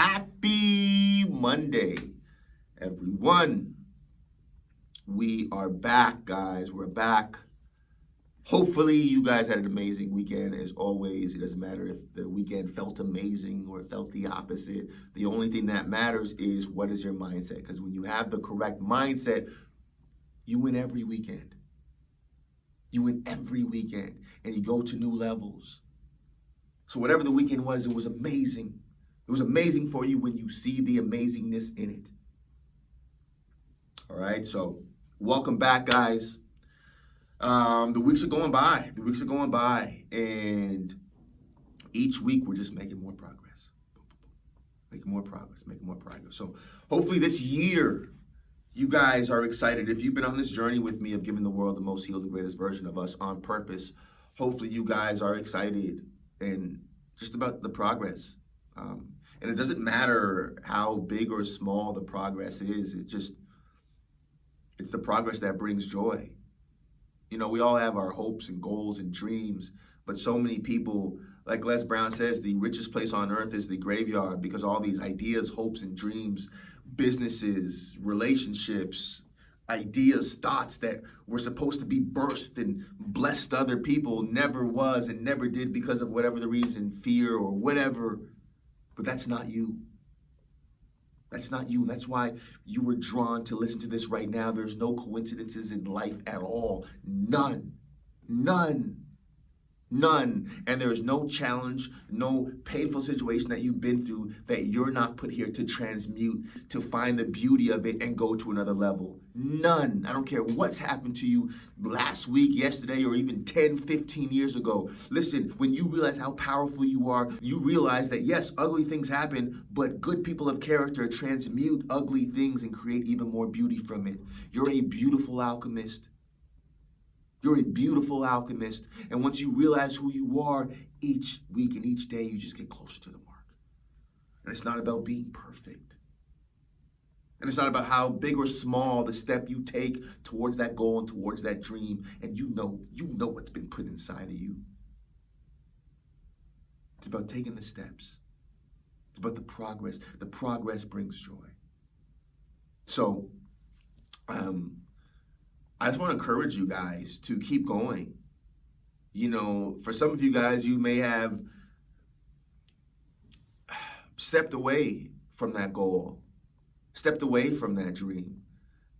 Happy Monday, everyone. We are back, guys. We're back. Hopefully, you guys had an amazing weekend. As always, it doesn't matter if the weekend felt amazing or felt the opposite. The only thing that matters is what is your mindset. Because when you have the correct mindset, you win every weekend. You win every weekend, and you go to new levels. So whatever the weekend was, it was amazing. It was amazing for you when you see the amazingness in it. All right, so welcome back, guys. The weeks are going by. And each week we're just making more progress. Making more progress. So hopefully this year, you guys are excited. If you've been on this journey with me of giving the world the most healed and greatest version of us on purpose, hopefully you guys are excited and just about the progress. And it doesn't matter how big or small the progress is. It's the progress that brings joy. You know, we all have our hopes and goals and dreams, but so many people, like Les Brown says, the richest place on earth is the graveyard, because all these ideas, hopes and dreams, businesses, relationships, ideas, thoughts that were supposed to be burst and blessed other people never was and never did because of whatever the reason, fear or whatever. But that's not you. That's not you. That's why you were drawn to listen to this right now. There's no coincidences in life at all. None. And there's no challenge, no painful situation that you've been through that you're not put here to transmute, to find the beauty of it and go to another level. None. I don't care what's happened to you last week, yesterday, or even 10, 15 years ago. Listen, when you realize how powerful you are, you realize that yes, ugly things happen, but good people of character transmute ugly things and create even more beauty from it. You're a beautiful alchemist. You're a beautiful alchemist. And once you realize who you are, each week and each day, you just get closer to the mark. And it's not about being perfect. And it's not about how big or small the step you take towards that goal and towards that dream. And you know what's been put inside of you. It's about taking the steps. It's about the progress. The progress brings joy. So, I just want to encourage you guys to keep going. You know, for some of you guys, you may have stepped away from that goal, stepped away from that dream,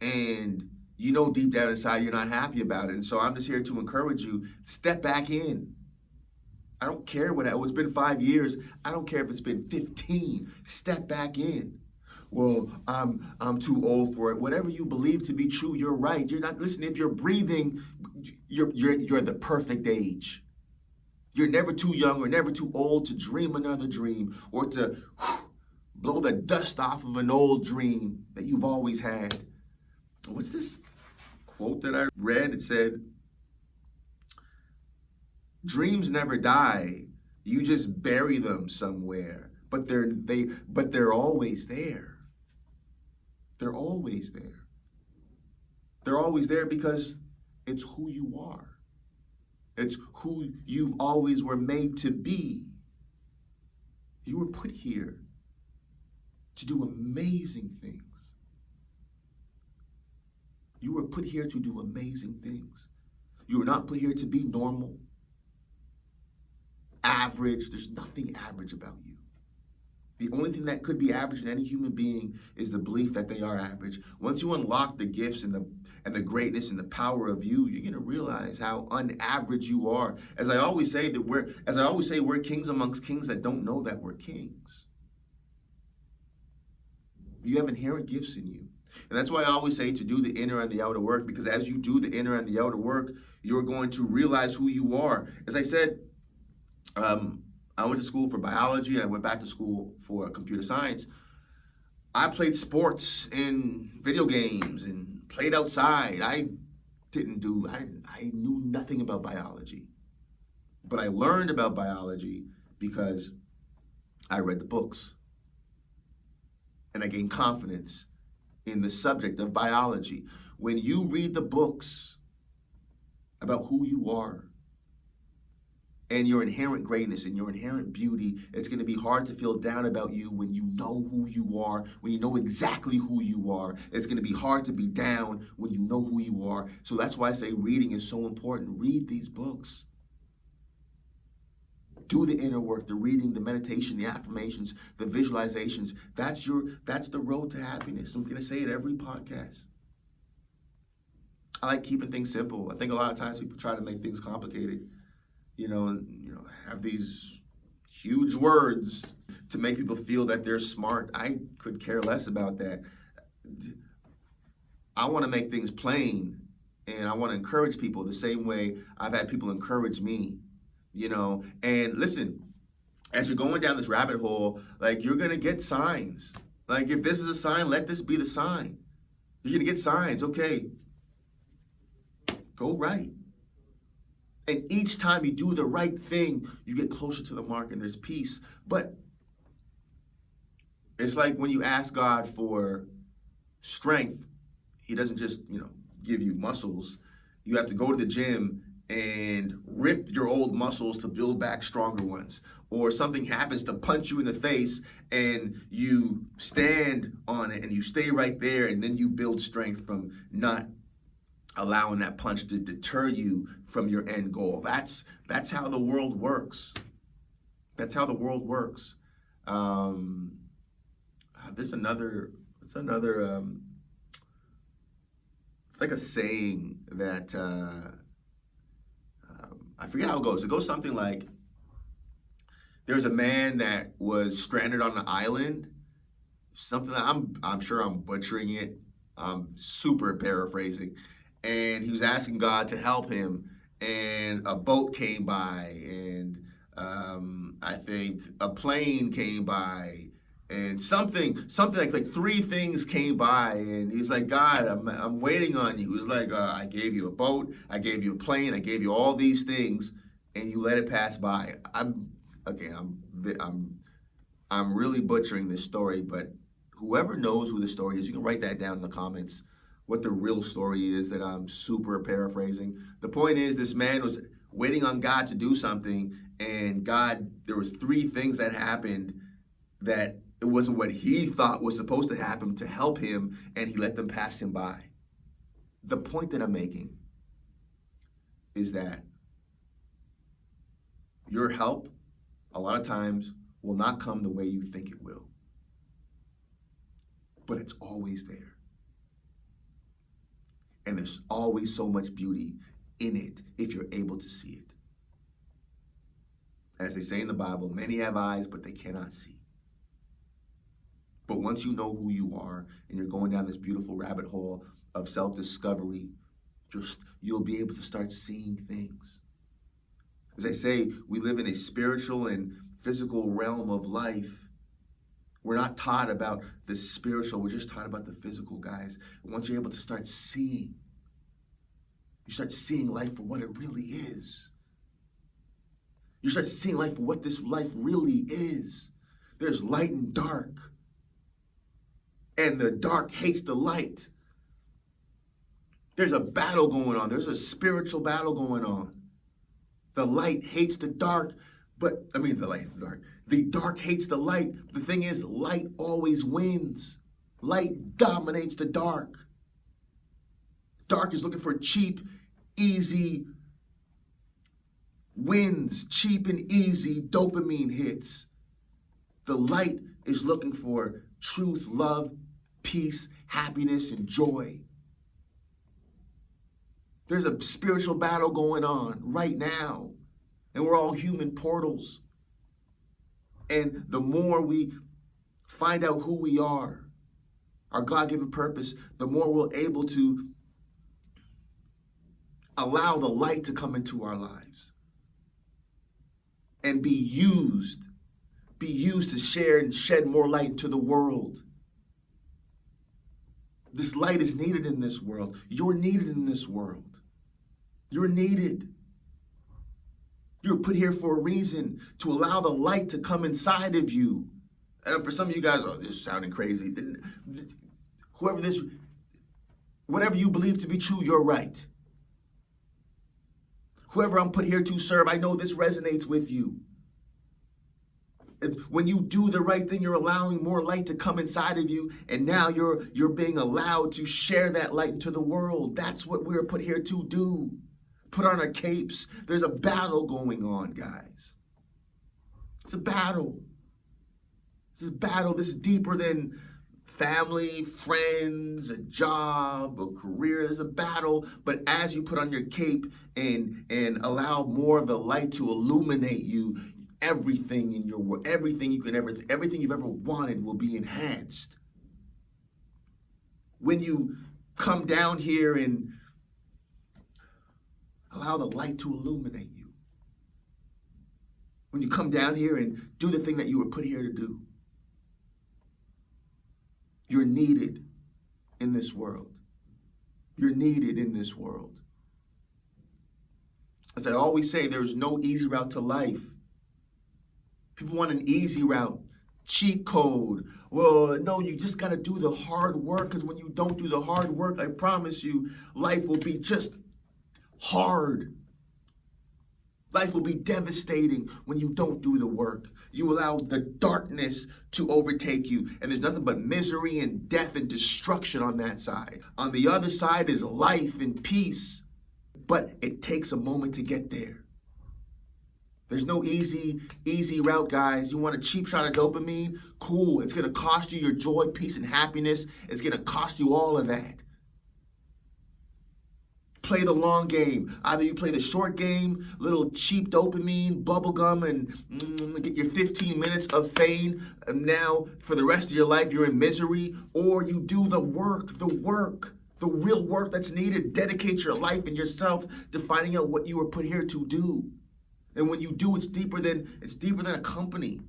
and you know deep down inside you're not happy about it. And so I'm just here to encourage you, step back in. I don't care it's been 5 years. I don't care if it's been 15. Step back in. Well, I'm too old for it. Whatever you believe to be true, you're right. You're not, listen, if you're breathing, you're the perfect age. You're never too young or never too old to dream another dream or to blow the dust off of an old dream that you've always had. What's this quote that I read? It said, dreams never die. You just bury them somewhere, but they're always there. They're always there. They're always there because it's who you are. It's who you always were made to be. You were put here to do amazing things. You were put here to do amazing things. You were not put here to be normal, average. There's nothing average about you. The only thing that could be average in any human being is the belief that they are average. Once you unlock the gifts and the greatness and the power of you, you're going to realize how unaverage you are. As I always say, we're kings amongst kings that don't know that we're kings. You have inherent gifts in you. And that's why I always say to do the inner and the outer work, because as you do the inner and the outer work, you're going to realize who you are. As I said, I went to school for biology and I went back to school for computer science. I played sports and video games and played outside. I knew nothing about biology. But I learned about biology because I read the books. And I gained confidence in the subject of biology. When you read the books about who you are, and your inherent greatness and your inherent beauty. It's going to be hard to feel down about you when you know who you are, when you know exactly who you are. It's going to be hard to be down when you know who you are. So that's why I say reading is so important. Read these books. Do the inner work, the reading, the meditation, the affirmations, the visualizations. That's the road to happiness. I'm going to say it every podcast. I like keeping things simple. I think a lot of times people try to make things complicated, and have these huge words to make people feel that they're smart. I could care less about that. I want to make things plain, and I want to encourage people the same way I've had people encourage me. And listen, as you're going down this rabbit hole, like, you're going to get signs. Like, if this is a sign, let this be the sign. You're going to get signs. Okay, go right. And each time you do the right thing, you get closer to the mark and there's peace. But it's like when you ask God for strength, he doesn't just, give you muscles. You have to go to the gym and rip your old muscles to build back stronger ones. Or something happens to punch you in the face and you stand on it and you stay right there, and then you build strength from not allowing that punch to deter you from your end goal. That's how the world works. That's how the world works. It's like a saying that I forget how it goes. It goes something like, there's a man that was stranded on an island. Something that I'm sure I'm butchering it. I'm super paraphrasing. And he was asking God to help him, and a boat came by, and I think a plane came by, and something like three things came by, and he's like, God, I'm waiting on you. He was like, I gave you a boat, I gave you a plane, I gave you all these things, and you let it pass by. I'm really butchering this story, but whoever knows who the story is, you can write that down in the comments, what the real story is that I'm super paraphrasing. The point is, this man was waiting on God to do something, and there was three things that happened that it wasn't what he thought was supposed to happen to help him, and he let them pass him by. The point that I'm making is that your help, a lot of times, will not come the way you think it will. But it's always there. And there's always so much beauty in it if you're able to see it. As they say in the Bible, many have eyes, but they cannot see. But once you know who you are and you're going down this beautiful rabbit hole of self-discovery, you'll be able to start seeing things. As I say, we live in a spiritual and physical realm of life. We're not taught about the spiritual, we're just taught about the physical, guys. And once you're able to start seeing, you start seeing life for what it really is. You start seeing life for what this life really is. There's light and dark. And the dark hates the light. There's a battle going on. There's a spiritual battle going on. The light hates the dark, the light hates the dark. The dark hates the light. The thing is, light always wins. Light dominates the dark. Dark is looking for cheap, easy wins, cheap and easy dopamine hits. The light is looking for truth, love, peace, happiness, and joy. There's a spiritual battle going on right now, and we're all human portals. And the more we find out who we are, our God-given purpose, the more we're able to allow the light to come into our lives and be used to share and shed more light into the world. This light is needed in this world. You're needed in this world. You're needed. You're put here for a reason, to allow the light to come inside of you. And for some of you guys, this is sounding crazy. Whatever you believe to be true, you're right. Whoever I'm put here to serve, I know this resonates with you. When you do the right thing, you're allowing more light to come inside of you, and now you're being allowed to share that light into the world. That's what we're put here to do. Put on our capes. There's a battle going on, guys. It's a battle. This is a battle. This is deeper than family, friends, a job, a career. There's a battle. But as you put on your cape and allow more of the light to illuminate you, everything in your world, everything you've ever wanted will be enhanced. When you come down here and allow the light to illuminate you. When you come down here and do the thing that you were put here to do. You're needed in this world. You're needed in this world. As I always say, there's no easy route to life. People want an easy route, cheat code. Well, no, you just got to do the hard work, because when you don't do the hard work, I promise you, life will be just hard. Life will be devastating when you don't do the work. You allow the darkness to overtake you, and there's nothing but misery and death and destruction on that side. On the other side is life and peace, but it takes a moment to get there. There's no easy route, guys. You want a cheap shot of dopamine? Cool. It's going to cost you your joy, peace, and happiness. It's going to cost you all of that. Play the long game. Either you play the short game, little cheap dopamine, bubblegum, and get your 15 minutes of fame, and now for the rest of your life you're in misery, or you do the work, the real work that's needed. Dedicate your life and yourself to finding out what you were put here to do. And when you do, it's deeper than a company.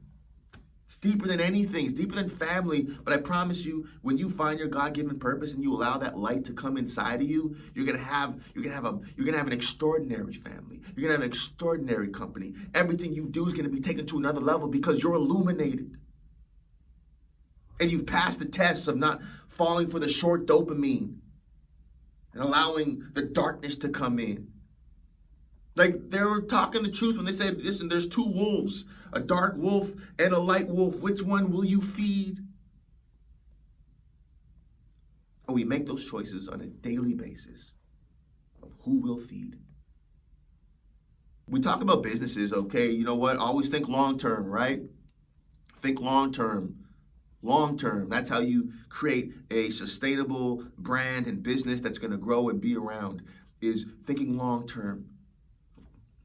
It's deeper than anything. It's deeper than family. But I promise you, when you find your God-given purpose and you allow that light to come inside of you, you're gonna have an extraordinary family. You're gonna have an extraordinary company. Everything you do is gonna be taken to another level because you're illuminated. And you've passed the tests of not falling for the short dopamine and allowing the darkness to come in. Like, they were talking the truth when they said, listen, there's two wolves, a dark wolf and a light wolf. Which one will you feed? And we make those choices on a daily basis of who we'll feed. We talk about businesses, okay, you know what? Always think long-term, right? Think long-term. Long-term. That's how you create a sustainable brand and business that's going to grow and be around, is thinking long-term.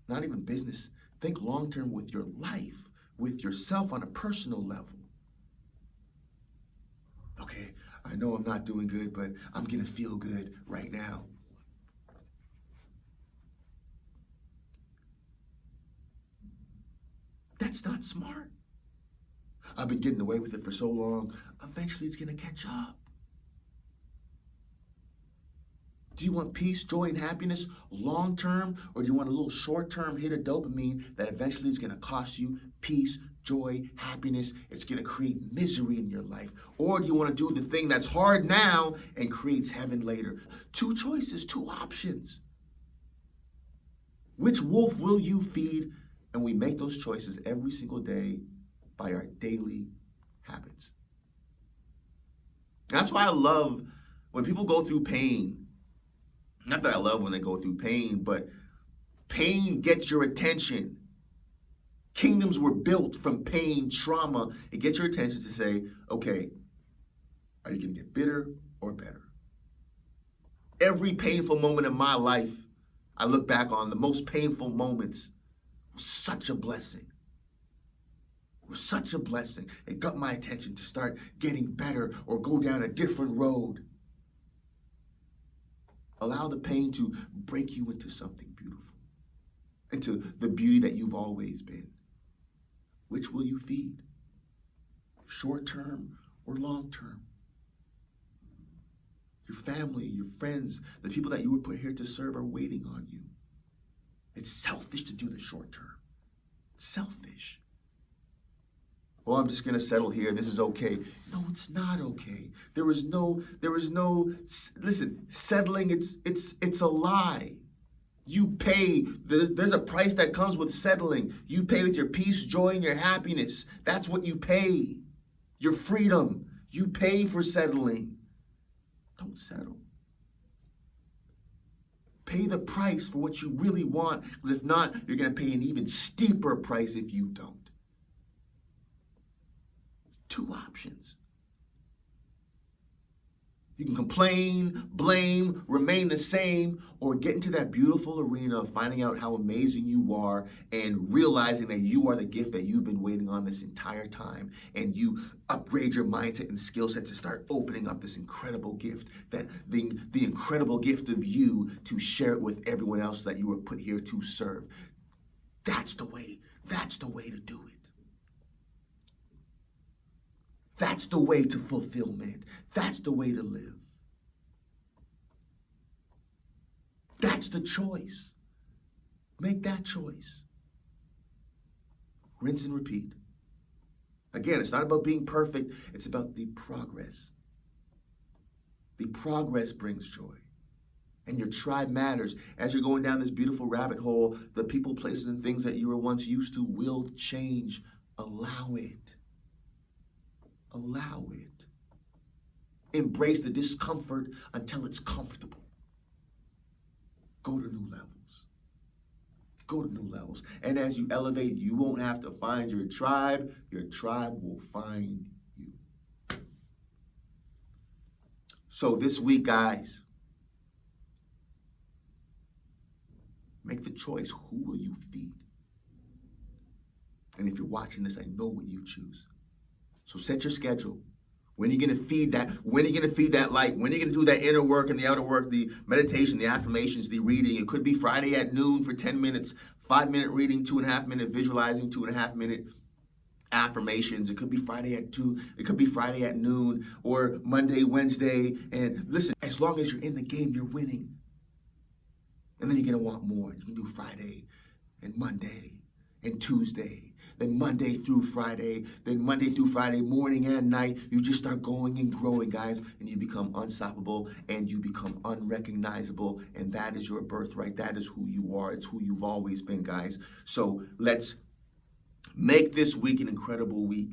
Not even business. Think long-term with your life, with yourself on a personal level. Okay, I know I'm not doing good, but I'm going to feel good right now. That's not smart. I've been getting away with it for so long. Eventually, it's going to catch up. Do you want peace, joy, and happiness long-term, or do you want a little short-term hit of dopamine that eventually is going to cost you peace, joy, happiness? It's going to create misery in your life. Or do you want to do the thing that's hard now and creates heaven later? Two choices, two options. Which wolf will you feed? And we make those choices every single day by our daily habits. That's why I love when people go through pain. Not that I love when they go through pain, but pain gets your attention. Kingdoms were built from pain, trauma. It gets your attention to say, okay, are you going to get bitter or better? Every painful moment in my life, I look back on the most painful moments, was such a blessing. It was such a blessing. It got my attention to start getting better or go down a different road. Allow the pain to break you into something beautiful, into the beauty that you've always been. Which will you feed? Short-term or long-term? Your family, your friends, the people that you were put here to serve are waiting on you. It's selfish to do the short-term. Selfish. Well, I'm just going to settle here. This is okay. No, it's not okay. There is no, listen, settling, it's a lie. You pay. There's a price that comes with settling. You pay with your peace, joy, and your happiness. That's what you pay. Your freedom. You pay for settling. Don't settle. Pay the price for what you really want. Because if not, you're going to pay an even steeper price if you don't. Two options. You can complain, blame, remain the same, or get into that beautiful arena of finding out how amazing you are and realizing that you are the gift that you've been waiting on this entire time. And you upgrade your mindset and skill set to start opening up this incredible gift, that the incredible gift of you to share it with everyone else that you were put here to serve. That's the way. That's the way to do it. That's the way to fulfillment. That's the way to live. That's the choice. Make that choice. Rinse and repeat. Again, it's not about being perfect. It's about the progress. The progress brings joy. And your tribe matters. As you're going down this beautiful rabbit hole, the people, places, and things that you were once used to will change. Allow it. Allow it. Embrace the discomfort until it's comfortable. Go to new levels. Go to new levels. And as you elevate, you won't have to find your tribe. Your tribe will find you. So this week, guys, make the choice. Who will you feed? And if you're watching this, I know what you choose. So set your schedule. When are you going to feed that? When are you going to feed that light? When are you going to do that inner work and the outer work, the meditation, the affirmations, the reading? It could be Friday at noon for 10 minutes, 5-minute reading, 2.5-minute visualizing, 2.5-minute affirmations. It could be Friday at 2. It could be Friday at noon or Monday, Wednesday. And listen, as long as you're in the game, you're winning. And then you're going to want more. You can do Friday and Monday and Tuesday. Then Monday through Friday, morning and night. You just start going and growing, guys, and you become unstoppable and you become unrecognizable, and that is your birthright. That is who you are. It's who you've always been, guys. So let's make this week an incredible week.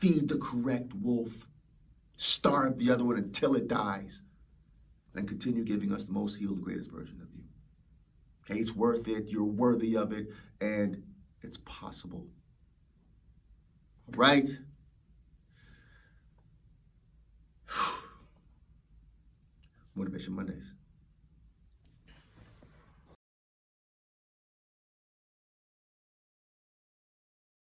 Feed the correct wolf. Starve the other one until it dies. And continue giving us the most healed, greatest version of you. Okay, it's worth it. You're worthy of it, and it's possible. All right? Motivation Mondays.